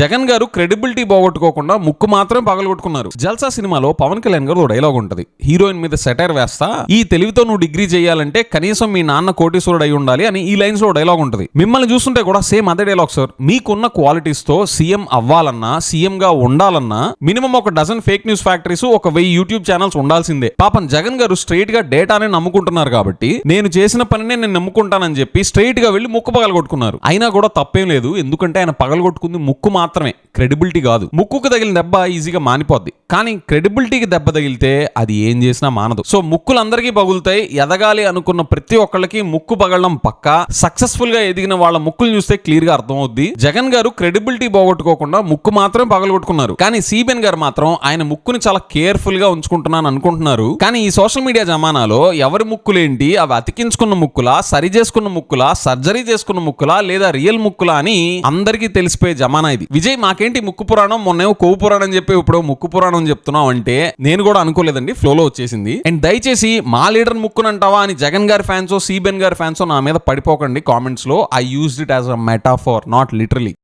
జగన్ గారు క్రెడిబిలిటీ పోగొట్టుకోకుండా ముక్కు మాత్రమే పగలగొట్టుకున్నారు. జల్సా సినిమాలో పవన్ కళ్యాణ్ గారు డైలాగ్ ఉంటది, హీరోయిన్ మీద సెటైర్ వేస్తా, ఈ తెలివితో నువ్వు డిగ్రీ చేయాలంటే కనీసం మీ నాన్న కోటీశ్వరుడు అయి ఉండాలి అని ఈ లైన్స్ లో డైలాగ్ ఉంటది. మిమ్మల్ని చూస్తుంటే కూడా సేమ్ అదే డైలాగ్ సార్. మీకున్న క్వాలిటీస్ తో సీఎం అవ్వాలన్నా, సీఎం గా ఉండాలన్నా మినిమం ఒక డజన్ ఫేక్ న్యూస్ ఫ్యాక్టరీస్, ఒక 1000 యూట్యూబ్ ఛానల్స్ ఉండాల్సిందే. పాపం జగన్ గారు స్ట్రైట్ గా డేటానే నమ్ముకుంటున్నారు కాబట్టి నేను చేసిన పనినే నేను నమ్ముకుంటానని చెప్పి స్ట్రైట్ గా వెళ్లి ముక్కు పగలగొట్టుకున్నారు. అయినా కూడా తప్పేం లేదు, ఎందుకంటే ఆయన పగలగొట్టుకుంది ముక్కు మాత్రమే, క్రెడిబిలిటీ కాదు. ముక్కుకు తగిలిన దెబ్బ ఈజీగా మానిపోద్ది, కానీ క్రెడిబిలిటీకి దెబ్బ తగిలితే అది ఏం చేసినా మానదు. సో ముక్కులందరికీ పగులుతాయి. ఎదగాలి అనుకున్న ప్రతి ఒక్కళ్ళకి ముక్కు పగలడం పక్కా. సక్సెస్ఫుల్ గా ఎదిగిన వాళ్ళ ముక్కులు చూస్తే క్లియర్ గా అర్థం అవుద్ది. జగన్ గారు క్రెడిబిలిటీ పోగొట్టుకోకుండా ముక్కు మాత్రమే పగలగొట్టుకున్నారు, కానీ సిబిఎన్ గారు మాత్రం ఆయన ముక్కుని చాలా కేర్ఫుల్ గా ఉంచుకుంటున్నాను అనుకుంటున్నారు. కానీ ఈ సోషల్ మీడియా జమానాలో ఎవరి ముక్కులేంటి, అవి అతికించుకున్న ముక్కులా, సరి చేసుకున్న ముక్కులా, సర్జరీ చేసుకున్న ముక్కులా, లేదా రియల్ ముక్కులా అని అందరికీ తెలిసిపోయే జమానా ఇది. విజయ్ మాకేంటి ముక్కు పురాణం, మొన్నేమో కొవ్వు పురాణం చెప్పి ఇప్పుడు ముక్కు పురాణం చెప్తున్నావు అంటే నేను కూడా అనుకోలేదండి, ఫ్లోలో వచ్చేసింది. అండ్ దయచేసి మా లీడర్ ముక్కునంటావా అని జగన్ గారి ఫ్యాన్సో సిబిఎన్ గారి ఫ్యాన్సో నా మీద పడిపోకండి కామెంట్స్ లో. I used it as a metaphor, not literally.